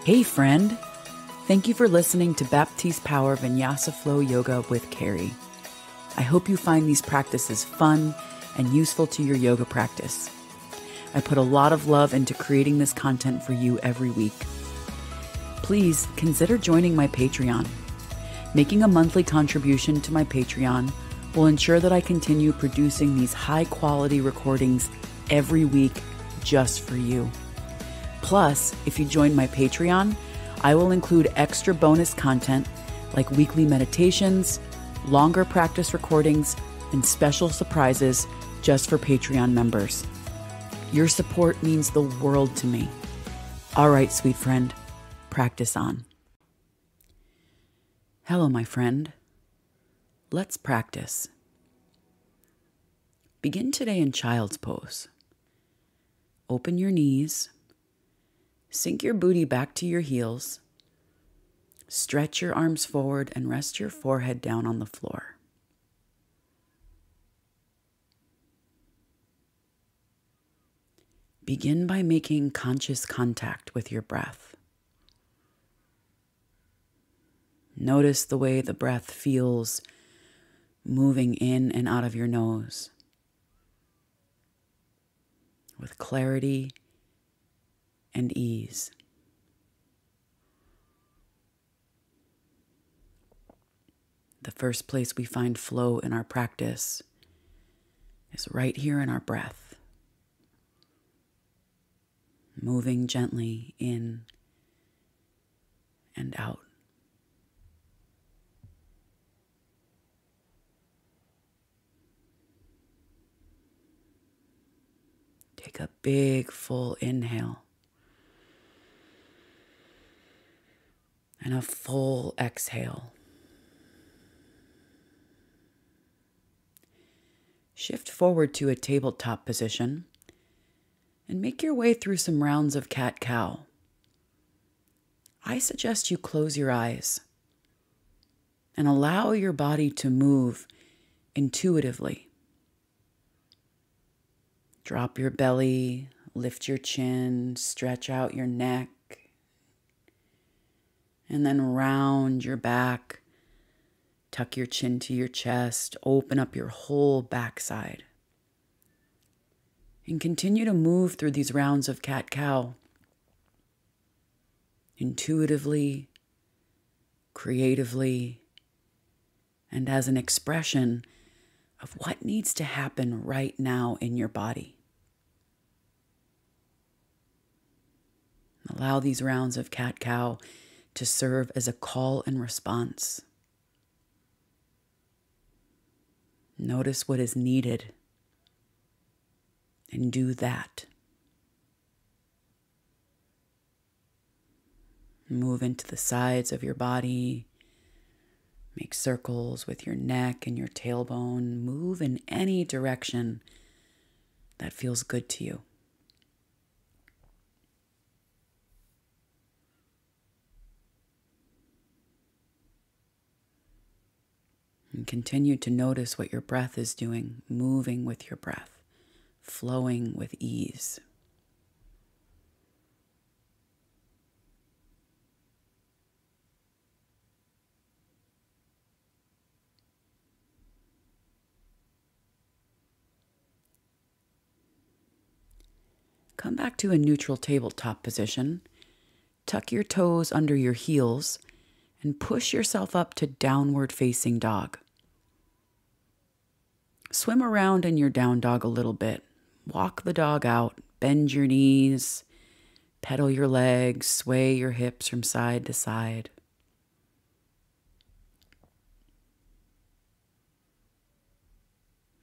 Hey friend, thank you for listening to Baptiste Power Vinyasa Flow Yoga with Kari. I hope you find these practices fun and useful to your yoga practice. I put a lot of love into creating this content for you every week. Please consider joining my Patreon. Making a monthly contribution to my Patreon will ensure that I continue producing these high-quality recordings every week just for you. Plus, if you join my Patreon, I will include extra bonus content like weekly meditations, longer practice recordings, and special surprises just for Patreon members. Your support means the world to me. All right, sweet friend, practice on. Hello, my friend. Let's practice. Begin today in child's pose. Open your knees. Sink your booty back to your heels. Stretch your arms forward and rest your forehead down on the floor. Begin by making conscious contact with your breath. Notice the way the breath feels moving in and out of your nose with clarity and ease. The first place we find flow in our practice is right here in our breath, moving gently in and out. Take a big, full inhale and a full exhale. Shift forward to a tabletop position and make your way through some rounds of cat-cow. I suggest you close your eyes and allow your body to move intuitively. Drop your belly, lift your chin, stretch out your neck, and then round your back. Tuck your chin to your chest, open up your whole backside. And continue to move through these rounds of cat-cow. Intuitively, creatively, and as an expression of what needs to happen right now in your body. Allow these rounds of cat-cow to serve as a call and response. Notice what is needed and do that. Move into the sides of your body. Make circles with your neck and your tailbone. Move in any direction that feels good to you. And continue to notice what your breath is doing, moving with your breath, flowing with ease. Come back to a neutral tabletop position. Tuck your toes under your heels and push yourself up to downward facing dog. Swim around in your down dog a little bit. Walk the dog out, bend your knees, pedal your legs, sway your hips from side to side.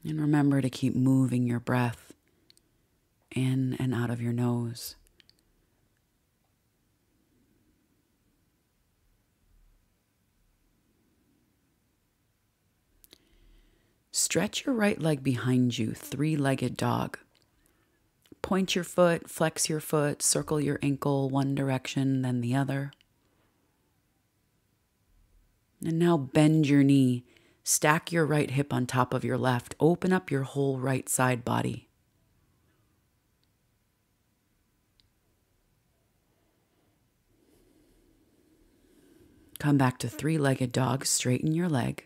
And remember to keep moving your breath in and out of your nose. Stretch your right leg behind you, three-legged dog. Point your foot, flex your foot, circle your ankle one direction, then the other. And now bend your knee, stack your right hip on top of your left, open up your whole right side body. Come back to three-legged dog, straighten your leg.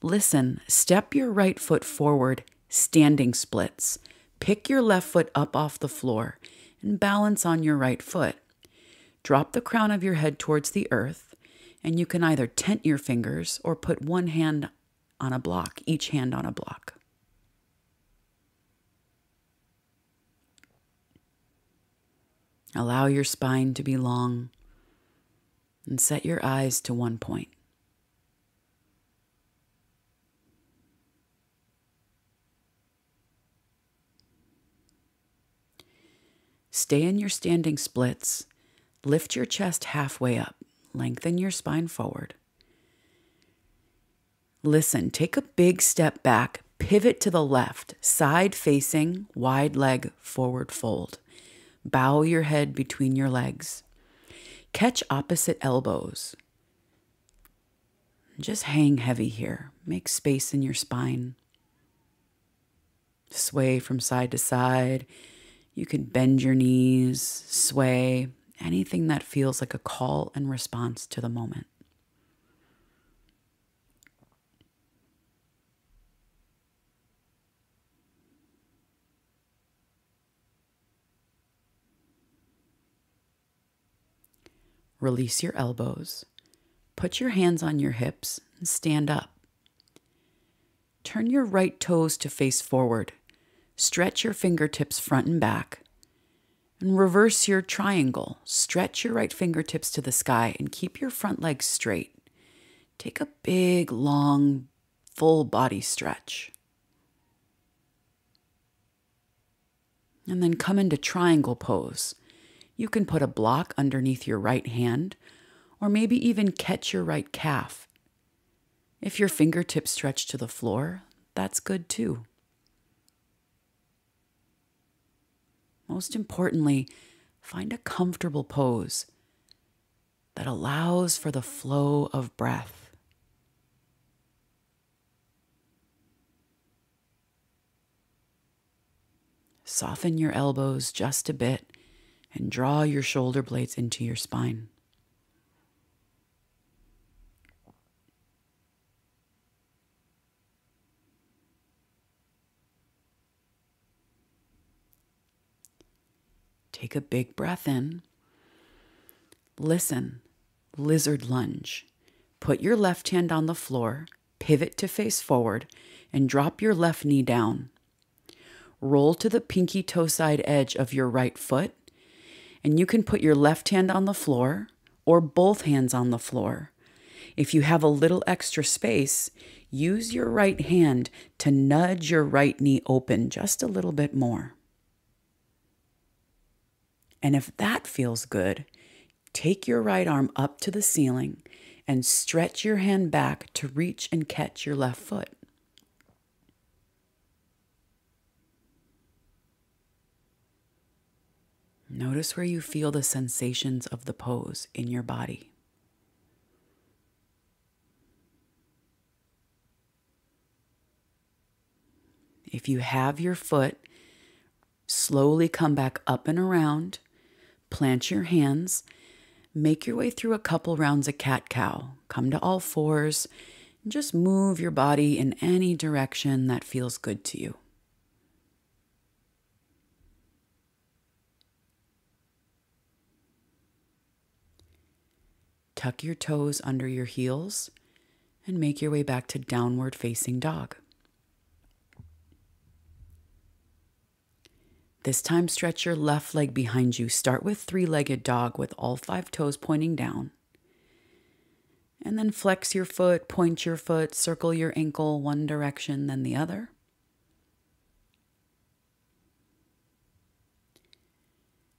Listen, step your right foot forward, standing splits. Pick your left foot up off the floor and balance on your right foot. Drop the crown of your head towards the earth, and you can either tent your fingers or put one hand on a block, each hand on a block. Allow your spine to be long and set your eyes to one point. Stay in your standing splits. Lift your chest halfway up. Lengthen your spine forward. Listen, take a big step back. Pivot to the left. Side facing, wide leg, forward fold. Bow your head between your legs. Catch opposite elbows. Just hang heavy here. Make space in your spine. Sway from side to side. You can bend your knees, sway, anything that feels like a call and response to the moment. Release your elbows. Put your hands on your hips and stand up. Turn your right toes to face forward. Stretch your fingertips front and back. And reverse your triangle. Stretch your right fingertips to the sky and keep your front legs straight. Take a big, long, full body stretch. And then come into triangle pose. You can put a block underneath your right hand, or maybe even catch your right calf. If your fingertips stretch to the floor, that's good too. Most importantly, find a comfortable pose that allows for the flow of breath. Soften your elbows just a bit and draw your shoulder blades into your spine. Take a big breath in. Listen, lizard lunge. Put your left hand on the floor, pivot to face forward, and drop your left knee down. Roll to the pinky toe side edge of your right foot, and you can put your left hand on the floor or both hands on the floor. If you have a little extra space, use your right hand to nudge your right knee open just a little bit more. And if that feels good, take your right arm up to the ceiling and stretch your hand back to reach and catch your left foot. Notice where you feel the sensations of the pose in your body. If you have your foot, slowly come back up and around. Plant your hands, make your way through a couple rounds of cat-cow. Come to all fours, and just move your body in any direction that feels good to you. Tuck your toes under your heels and make your way back to downward facing dog. This time, stretch your left leg behind you. Start with three-legged dog with all 5 toes pointing down. And then flex your foot, point your foot, circle your ankle one direction, then the other.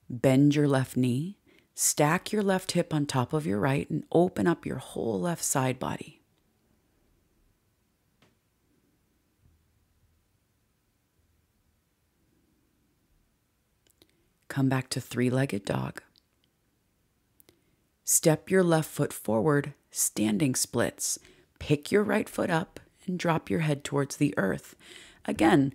Bend your left knee. Stack your left hip on top of your right and open up your whole left side body. Come back to three-legged dog. Step your left foot forward, standing splits. Pick your right foot up and drop your head towards the earth. Again,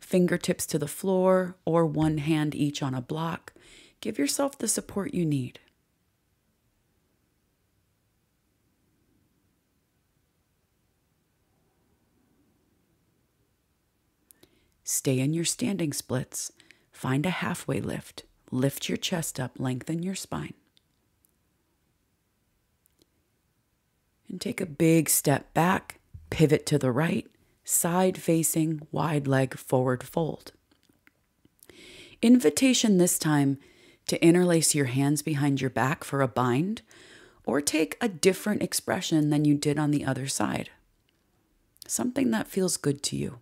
fingertips to the floor or one hand each on a block. Give yourself the support you need. Stay in your standing splits. Find a halfway lift. Lift your chest up, lengthen your spine. And take a big step back, pivot to the right, side facing, wide leg forward fold. Invitation this time to interlace your hands behind your back for a bind, or take a different expression than you did on the other side. Something that feels good to you.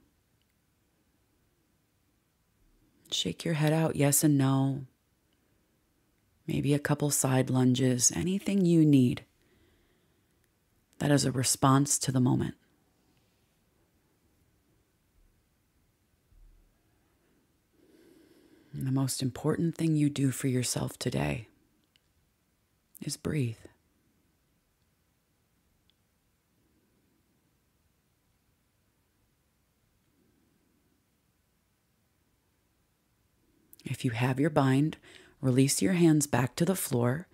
Shake your head out, yes and no. Maybe a couple side lunges, anything you need. That is a response to the moment. And the most important thing you do for yourself today is breathe. If you have your bind, release your hands back to the floor,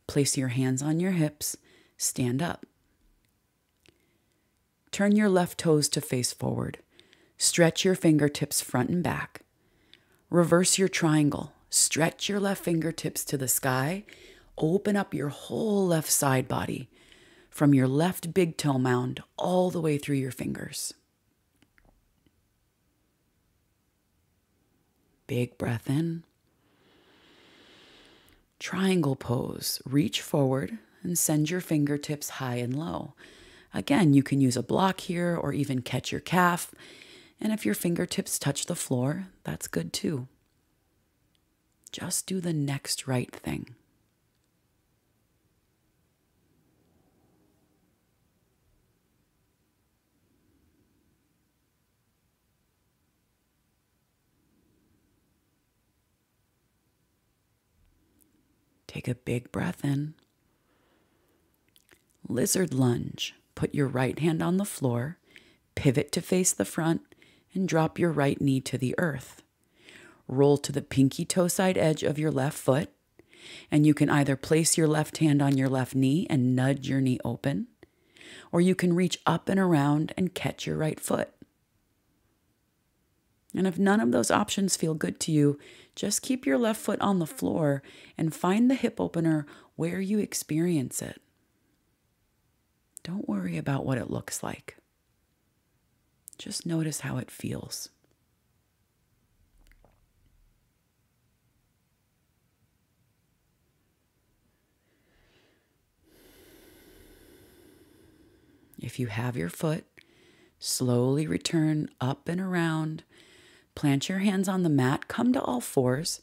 place your hands on your hips, stand up. Turn your left toes to face forward. Stretch your fingertips front and back. Reverse your triangle. Stretch your left fingertips to the sky. Open up your whole left side body from your left big toe mound all the way through your fingers. Big breath in. Triangle pose. Reach forward and send your fingertips high and low. Again, you can use a block here or even catch your calf. And if your fingertips touch the floor, that's good too. Just do the next right thing. Take a big breath in. Lizard lunge. Put your right hand on the floor, pivot to face the front, and drop your right knee to the earth. Roll to the pinky toe side edge of your left foot, and you can either place your left hand on your left knee and nudge your knee open, or you can reach up and around and catch your right foot. And if none of those options feel good to you, just keep your left foot on the floor and find the hip opener where you experience it. Don't worry about what it looks like. Just notice how it feels. If you have your foot, slowly return up and around. Plant your hands on the mat, come to all fours,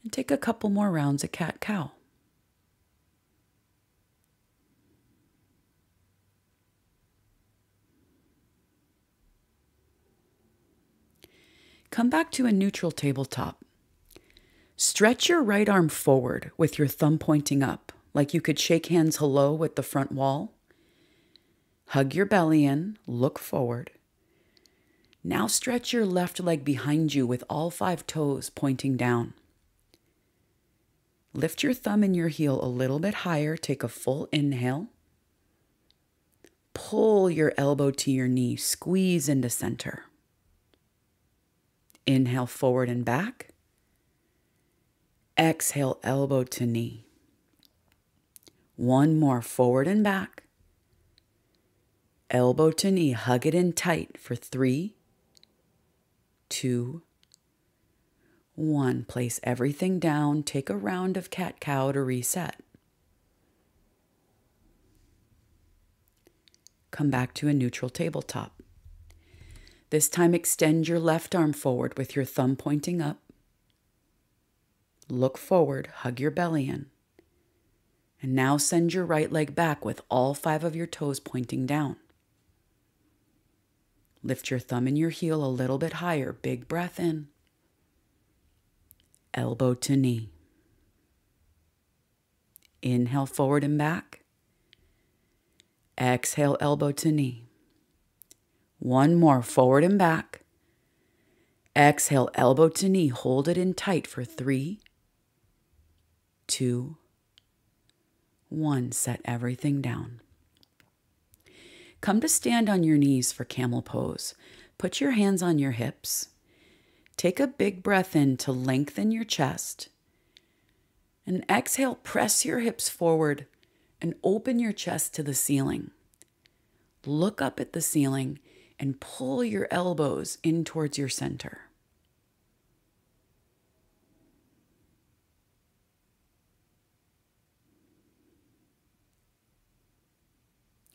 and take a couple more rounds of cat-cow. Come back to a neutral tabletop. Stretch your right arm forward with your thumb pointing up, like you could shake hands hello with the front wall. Hug your belly in, look forward. Now stretch your left leg behind you with all 5 toes pointing down. Lift your thumb and your heel a little bit higher. Take a full inhale. Pull your elbow to your knee. Squeeze into center. Inhale forward and back. Exhale, elbow to knee. One more, forward and back. Elbow to knee, hug it in tight for 3, 2, 1. Place everything down. Take a round of cat-cow to reset. Come back to a neutral tabletop. This time extend your left arm forward with your thumb pointing up. Look forward, hug your belly in. And now send your right leg back with all 5 of your toes pointing down. Lift your thumb and your heel a little bit higher. Big breath in. Elbow to knee. Inhale forward and back. Exhale, elbow to knee. One more, forward and back. Exhale, elbow to knee. Hold it in tight for 3, 2, 1. Set everything down. Come to stand on your knees for camel pose. Put your hands on your hips. Take a big breath in to lengthen your chest. And exhale, press your hips forward and open your chest to the ceiling. Look up at the ceiling and pull your elbows in towards your center.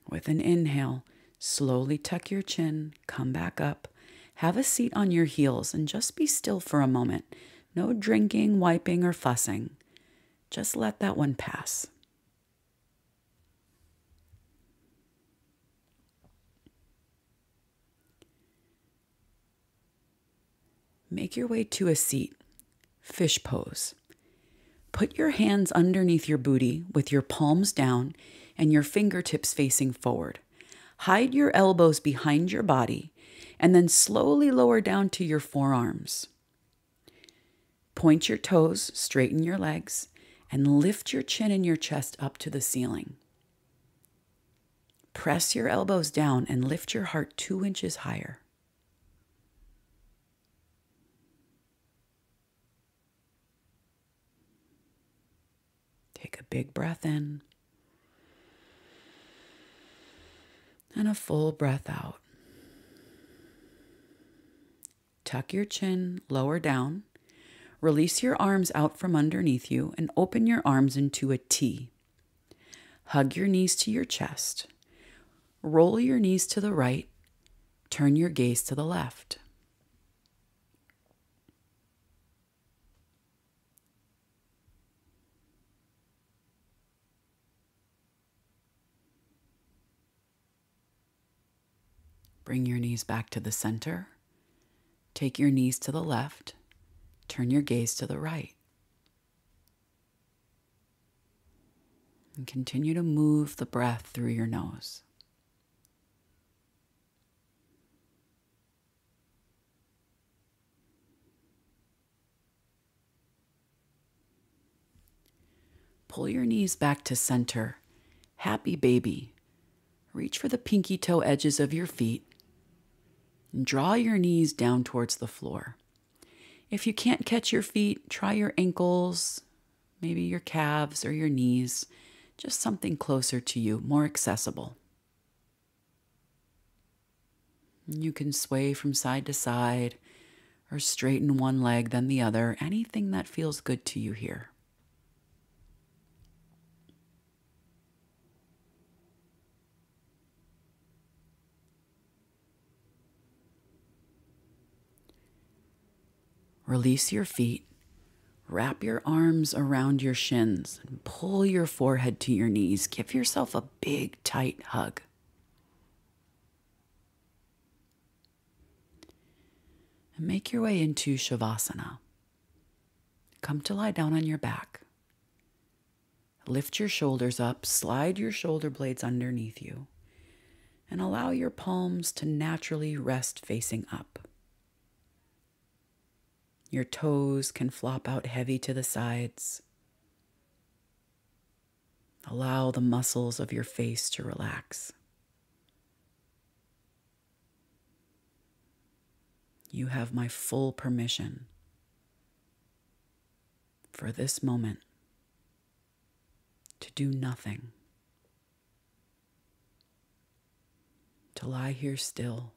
With an inhale, slowly tuck your chin, come back up, have a seat on your heels, and just be still for a moment. No drinking, wiping, or fussing. Just let that one pass. Make your way to a seat, fish pose. Put your hands underneath your booty with your palms down and your fingertips facing forward. Hide your elbows behind your body and then slowly lower down to your forearms. Point your toes, straighten your legs, and lift your chin and your chest up to the ceiling. Press your elbows down and lift your heart 2 inches higher. Take a big breath in and a full breath out. Tuck your chin lower down. Release your arms out from underneath you and open your arms into a T. Hug your knees to your chest. Roll your knees to the right. Turn your gaze to the left. Bring your knees back to the center. Take your knees to the left. Turn your gaze to the right. And continue to move the breath through your nose. Pull your knees back to center. Happy baby. Reach for the pinky toe edges of your feet. And draw your knees down towards the floor. If you can't catch your feet, try your ankles, maybe your calves or your knees, just something closer to you, more accessible. You can sway from side to side or straighten one leg then the other, anything that feels good to you here. Release your feet, wrap your arms around your shins, and pull your forehead to your knees. Give yourself a big, tight hug. And make your way into Shavasana. Come to lie down on your back. Lift your shoulders up, slide your shoulder blades underneath you, and allow your palms to naturally rest facing up. Your toes can flop out heavy to the sides. Allow the muscles of your face to relax. You have my full permission for this moment to do nothing, to lie here still,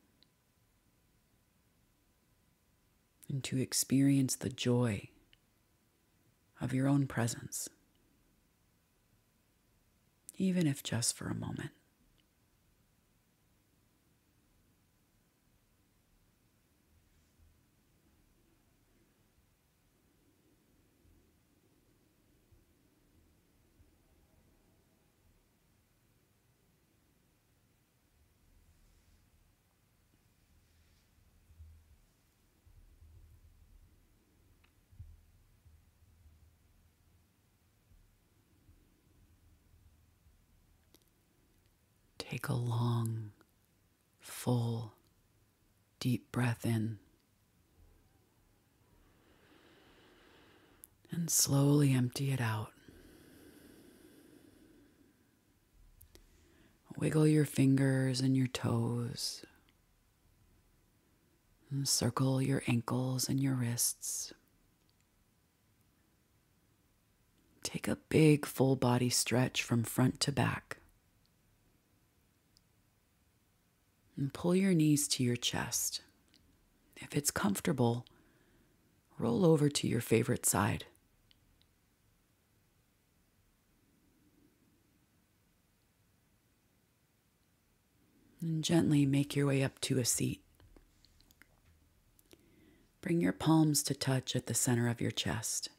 and to experience the joy of your own presence, even if just for a moment. Take a long, full, deep breath in. And slowly empty it out. Wiggle your fingers and your toes. And circle your ankles and your wrists. Take a big full body stretch from front to back. And pull your knees to your chest. If it's comfortable, roll over to your favorite side. And gently make your way up to a seat. Bring your palms to touch at the center of your chest.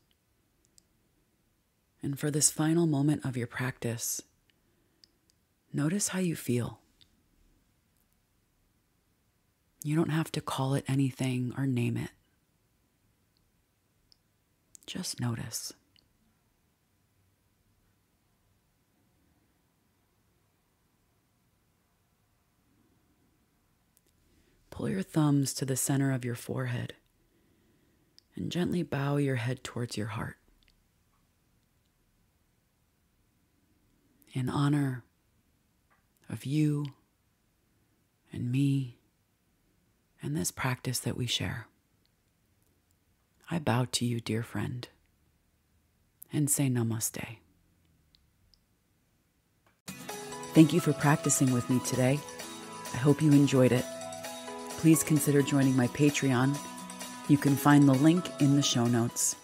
And for this final moment of your practice, notice how you feel. You don't have to call it anything or name it. Just notice. Pull your thumbs to the center of your forehead and gently bow your head towards your heart. In honor of you and me and this practice that we share, I bow to you, dear friend, and say namaste. Thank you for practicing with me today. I hope you enjoyed it. Please consider joining my Patreon. You can find the link in the show notes.